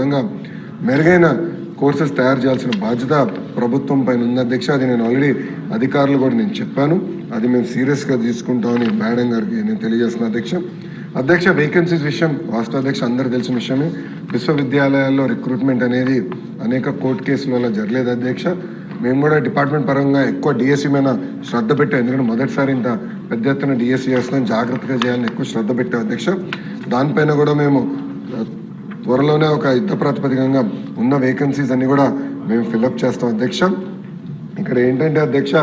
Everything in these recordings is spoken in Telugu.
విధంగా మెరుగైన కోర్సెస్ తయారు చేయాల్సిన బాధ్యత ప్రభుత్వం పైన ఉంది అధ్యక్ష. అది నేను ఆల్రెడీ అధికారులు కూడా నేను చెప్పాను, అది మేము సీరియస్గా తీసుకుంటామని మేడం గారికి నేను తెలియజేస్తున్నా అధ్యక్ష. వేకెన్సీస్ విషయం వాస్తవ అధ్యక్ష అందరూ తెలిసిన విషయమే. విశ్వవిద్యాలయాల్లో రిక్రూట్మెంట్ అనేది అనేక కోర్టు కేసుల వల్ల జరగలేదు అధ్యక్ష. మేము కూడా డిపార్ట్మెంట్ పరంగా ఎక్కువ డిఎస్సి మీద శ్రద్ధ పెట్టాం, ఎందుకంటే మొదటిసారి ఇంత పెద్ద ఎత్తున డిఎస్సి చేస్తున్నాం, జాగ్రత్తగా చేయాలని ఎక్కువ శ్రద్ధ పెట్టాం అధ్యక్ష. దానిపైన కూడా మేము త్వరలోనే ఒక యుద్ధ ప్రాతిపదికంగా ఉన్న వేకెన్సీస్ అన్ని కూడా మేము ఫిల్అప్ చేస్తాం అధ్యక్ష. ఇక్కడ ఏంటంటే అధ్యక్ష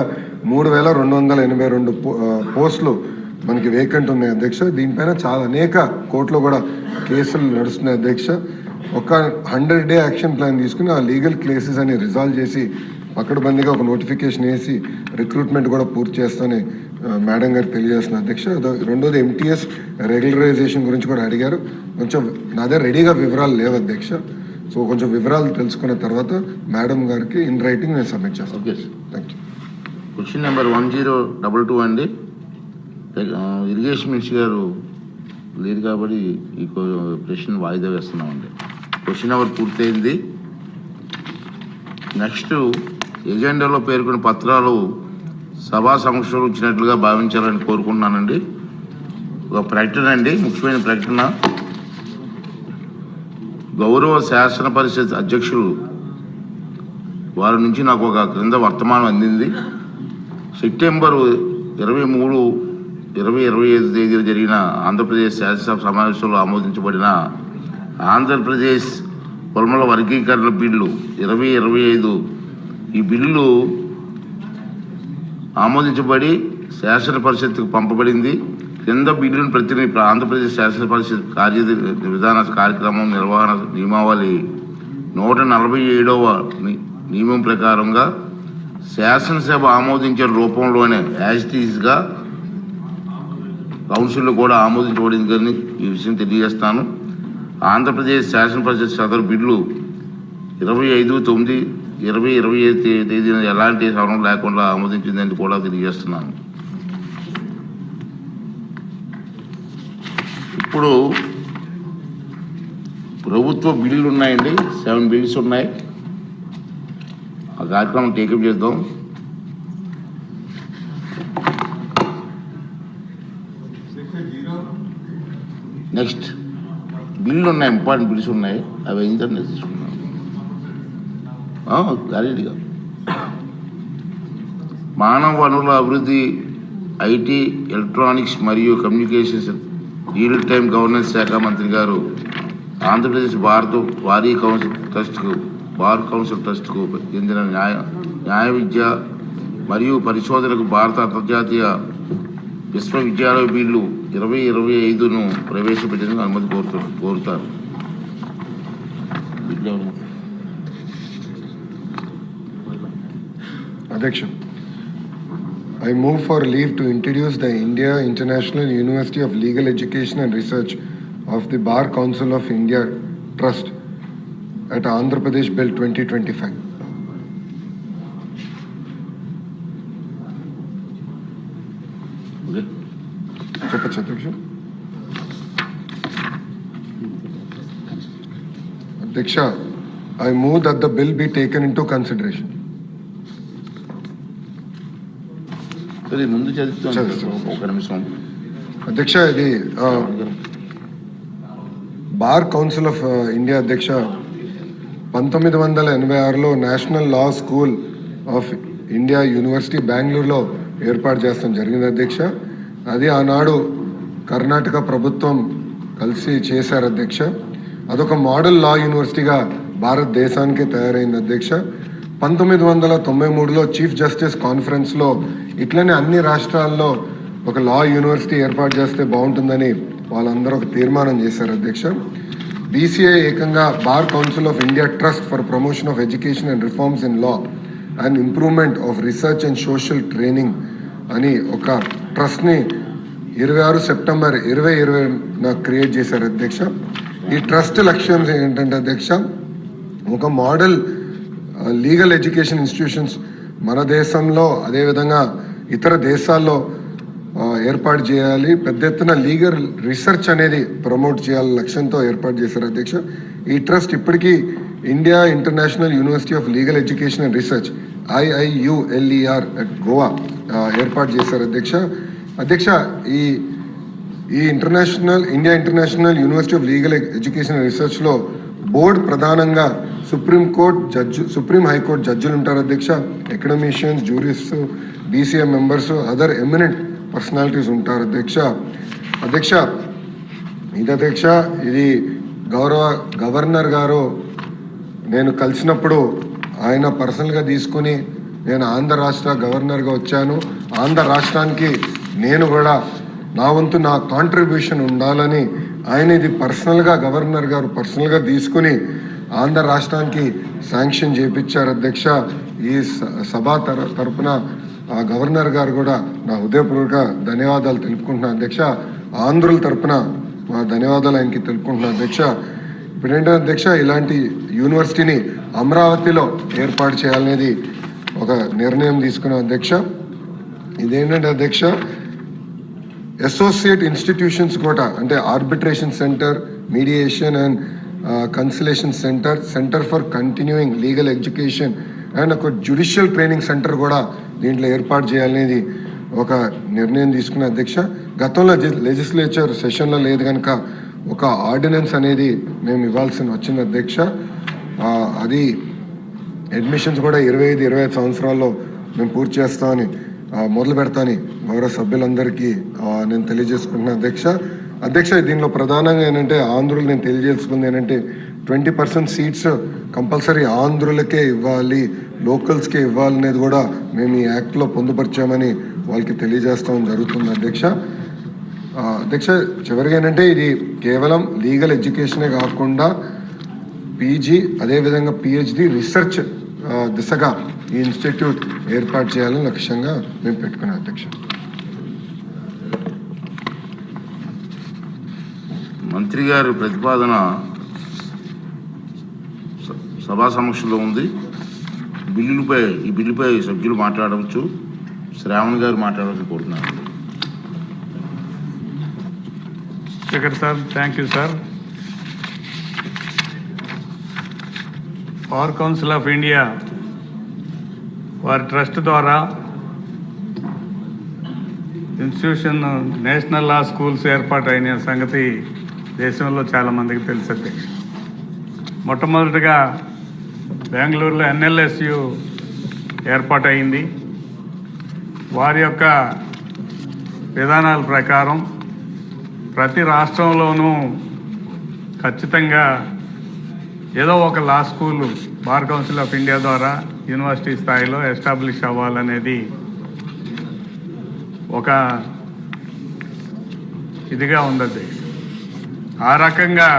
3282 పోస్టులు మనకి వేకెంట్ ఉన్నాయి అధ్యక్ష. దీనిపైన చాలా అనేక కోర్టులో కూడా కేసులు నడుస్తున్నాయి అధ్యక్ష. ఒక 100 డే యాక్షన్ ప్లాన్ తీసుకుని ఆ లీగల్ కేసెస్ అని రిజాల్వ్ చేసి పకడ్బందీగా ఒక నోటిఫికేషన్ వేసి రిక్రూట్మెంట్ కూడా పూర్తి చేస్తానని మేడం గారు తెలియజేస్తున్న అధ్యక్ష. రెండోది ఎంటీఎస్ రెగ్యులరైజేషన్ గురించి కూడా అడిగారు. కొంచెం నా దగ్గర రెడీగా వివరాలు లేవు అధ్యక్ష. సో కొంచెం వివరాలు తెలుసుకున్న తర్వాత మేడం గారికి ఇన్ రైటింగ్ నేను సబ్మిట్ చేస్తాను. Thank you. క్వశ్చన్ నెంబర్ 1022 అండి. ఇరిగేషన్ మినిస్టర్ గారు లేరు కాబట్టి ఈ ప్రశ్న వాయిదా వేస్తున్నామండి. క్వశ్చన్ నెంబర్ పూర్తయింది. నెక్స్ట్ ఎజెండాలో పేర్కొన్న పత్రాలు సభా సమక్షంలో ఇచ్చినట్లుగా భావించాలని కోరుకుంటున్నానండి. ఒక ప్రకటన అండి, ముఖ్యమైన ప్రకటన. గౌరవ శాసన పరిషత్ అధ్యక్షులు వారి నుంచి నాకు ఒక క్రింద వర్తమానం అందింది. సెప్టెంబర్ 23, 2025 తేదీన జరిగిన ఆంధ్రప్రదేశ్ శాసనసభ సమావేశంలో ఆమోదించబడిన ఆంధ్రప్రదేశ్ పొలముల వర్గీకరణ బిల్లు 2025 ఈ బిల్లు ఆమోదించబడి శాసన పరిషత్కు పంపబడింది. కింద బిల్లును ప్రతిని ఆంధ్రప్రదేశ్ శాసన పరిషత్ విధాన కార్యక్రమం నిర్వహణ నియమావళి 147వ నియమం ప్రకారంగా శాసనసభ ఆమోదించిన రూపంలోనే యాజ్ ఇట్ ఈజ్గా కౌన్సిల్లో కూడా ఆమోదించబడిందని ఈ విషయం తెలియజేస్తాను. ఆంధ్రప్రదేశ్ శాసన పరిషత్ సదరు బిల్లు 25/9/2025 తేదీన ఎలాంటి సవరణ లేకుండా ఆమోదించిందని కూడా తెలియజేస్తున్నాను. ఇప్పుడు ప్రభుత్వ బిల్లులు ఉన్నాయండి, 7 బిల్స్ ఉన్నాయి. ఆ కార్యక్రమం టేకప్ చేద్దాం. నెక్స్ట్ బిల్లు ఉన్నాయి, ఇంపార్టెంట్ బిల్స్ ఉన్నాయి, అవి అయిన తర్వాత తీసుకున్నాం క్లారిటీగా. మానవ వనరుల అభివృద్ధి, ఐటీ, ఎలక్ట్రానిక్స్ మరియు కమ్యూనికేషన్స్ రియల్ టైమ్ గవర్నెన్స్ శాఖ మంత్రి గారు ఆంధ్రప్రదేశ్ బార్ కౌన్సిల్ ట్రస్ట్కు చెందిన న్యాయ విద్య మరియు పరిశోధనకు భారత అంతర్జాతీయ విశ్వవిద్యాలయ బిల్లు 2025ను ప్రవేశపెట్టేందుకు అనుమతి కోరుతారు. అధ్యక్ష, I move for leave to introduce the India International University of Legal Education and Research of the Bar Council of India Trust at Andhra Pradesh Bill 2025. Adyaksha, I move that the bill be taken into consideration. ముందు చదువుతాను ఒక నిమిషం. అధ్యక్ష, ఇది బార్ కౌన్సిల్ ఆఫ్ ఇండియా అధ్యక్ష 1986లో national law school of India university బెంగళూరులో ఏర్పాటు చేస్తాం జరిగింది అధ్యక్ష. అది ఆనాడు కర్ణాటక ప్రభుత్వం కలిసి చేశారు అధ్యక్ష. అదొక మోడల్ లా యూనివర్సిటీగా భారతదేశానికి తయారైంది అధ్యక్ష. 1993లో చీఫ్ జస్టిస్ కాన్ఫరెన్స్లో ఇట్లనే అన్ని రాష్ట్రాల్లో ఒక లా యూనివర్సిటీ ఏర్పాటు చేస్తే బాగుంటుందని వాళ్ళందరూ ఒక తీర్మానం చేశారు అధ్యక్ష. బీసీఐ ఏకంగా bar council of India trust for promotion of education and reforms in law and improvement of research and social training అని ఒక ట్రస్ట్ని 26 సెప్టెంబర్ 2020 క్రియేట్ చేశారు అధ్యక్ష. ఈ ట్రస్ట్ లక్ష్యం ఏంటంటే అధ్యక్ష, ఒక మోడల్ లీగల్ ఎడ్యుకేషన్ ఇన్స్టిట్యూషన్స్ మన దేశంలో అదేవిధంగా ఇతర దేశాల్లో ఏర్పాటు చేయాలి, పెద్ద ఎత్తున లీగల్ రీసెర్చ్ అనేది ప్రమోట్ చేయాలి లక్ష్యంతో ఏర్పాటు చేశారు అధ్యక్ష. ఈ ట్రస్ట్ ఇప్పటికీ India international university of legal education and research IIULER at Goa ఏర్పాటు చేశారు అధ్యక్ష. అధ్యక్ష, ఈ India international university of legal education and రీసెర్చ్లో బోర్డు ప్రధానంగా సుప్రీం హైకోర్టు జడ్జిలు ఉంటారు అధ్యక్ష, academicians, jurists, DCM members, other eminent personalities ఉంటారు అధ్యక్ష. ఇది గౌరవ గవర్నర్ గారు నేను కలిసినప్పుడు ఆయన పర్సనల్గా తీసుకుని నేను ఆంధ్ర రాష్ట్ర గవర్నర్గా వచ్చాను, ఆంధ్ర రాష్ట్రానికి నేను కూడా నా వంతు నా కాంట్రిబ్యూషన్ ఉండాలని ఆయన ఇది పర్సనల్గా గవర్నర్ గారు పర్సనల్గా తీసుకుని ఆంధ్ర రాష్ట్రానికి శాంక్షన్ చేయించారు అధ్యక్ష. ఈ సభ తరపున గవర్నర్ గారు కూడా నా హృదయపూర్వక ధన్యవాదాలు తెలుపుకుంటున్నాను అధ్యక్ష. ఆంధ్రుల తరపున మా ధన్యవాదాలు ఆయనకి తెలుపుకుంటున్నాను అధ్యక్ష. ఇప్పుడు ఏంటంటే అధ్యక్ష, ఇలాంటి యూనివర్సిటీని అమరావతిలో ఏర్పాటు చేయాలనేది ఒక నిర్ణయం తీసుకున్నాం అధ్యక్ష. ఇదేంటంటే అధ్యక్ష, అసోసియేట్ ఇన్స్టిట్యూషన్స్ కూడా అంటే arbitration centre, mediation and consolation centre for continuing legal education and ఒక జ్యుడిషియల్ ట్రైనింగ్ సెంటర్ కూడా దీంట్లో ఏర్పాటు చేయాలనేది ఒక నిర్ణయం తీసుకున్న అధ్యక్ష. గతంలో లెజిస్లేచర్ సెషన్లో లేదు కనుక ఒక ఆర్డినెన్స్ అనేది మేము ఇవ్వాల్సి వచ్చింది అధ్యక్ష. అది అడ్మిషన్స్ కూడా 25 సంవత్సరాల్లో మేము పూర్తి చేస్తామని మొదలు పెడతామని గౌరవ సభ్యులందరికీ నేను తెలియజేసుకుంటున్నాను అధ్యక్ష. దీనిలో ప్రధానంగా ఏంటంటే ఆంధ్రులు నేను తెలియజేసుకుంది ఏంటంటే 20% సీట్స్ కంపల్సరీ ఆంధ్రులకే ఇవ్వాలి, లోకల్స్కే ఇవ్వాలి అనేది కూడా మేము ఈ యాక్ట్లో పొందుపరిచామని వాళ్ళకి తెలియజేస్తామని జరుగుతుంది అధ్యక్ష. చివరిగా ఏంటంటే ఇది కేవలం లీగల్ ఎడ్యుకేషనే కాకుండా PG అదేవిధంగా PhD రీసెర్చ్ దిశగా ఈ ఇన్స్టిట్యూట్ ఏర్పాటు చేయాలని లక్ష్యంగా మేము పెట్టుకున్నాం అధ్యక్ష. మంత్రి గారి ప్రతిపాదన సభా సమక్షంలో ఉంది. ఈ బిల్లుపై సభ్యులు మాట్లాడవచ్చు. శ్రావణ్ గారు మాట్లాడాలని కోరుతున్నాను. Speaker sir, thank you sir. Bar council of India వారి ట్రస్ట్ ద్వారా ఇన్స్టిట్యూషన్ నేషనల్ లా స్కూల్స్ ఏర్పాటు అయిన సంగతి దేశంలో చాలామందికి తెలుసు అధ్యక్ష. మొట్టమొదటిగా బెంగళూరులో NLSU ఏర్పాటు అయింది. వారి యొక్క విధానాల ప్రకారం ప్రతి రాష్ట్రంలోనూ ఖచ్చితంగా ఏదో ఒక law school bar council of India ద్వారా యూనివర్సిటీ స్థాయిలో ఎస్టాబ్లిష్ అవ్వాలనేది ఒక ఇదిగా ఉంది. ఆ రకంగా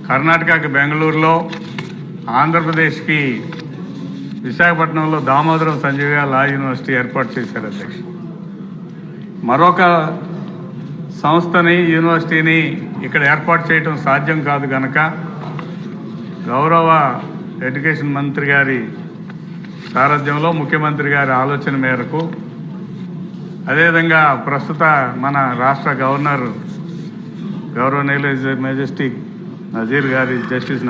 కర్ణాటకకి బెంగళూరులో, ఆంధ్రప్రదేశ్కి విశాఖపట్నంలో దామోదరం సంజీవ లా యూనివర్సిటీ ఏర్పాటు చేశారు అధ్యక్ష. మరొక సంస్థని, యూనివర్సిటీని ఇక్కడ ఏర్పాటు చేయడం సాధ్యం కాదు కనుక గౌరవ ఎడ్యుకేషన్ మంత్రి గారి సారథ్యంలో ముఖ్యమంత్రి గారి ఆలోచన మేరకు, అదేవిధంగా ప్రస్తుత మన రాష్ట్ర గవర్నర్ గౌరవనీయులు మెజెస్టిక్ నజీర్ గారి జస్టిస్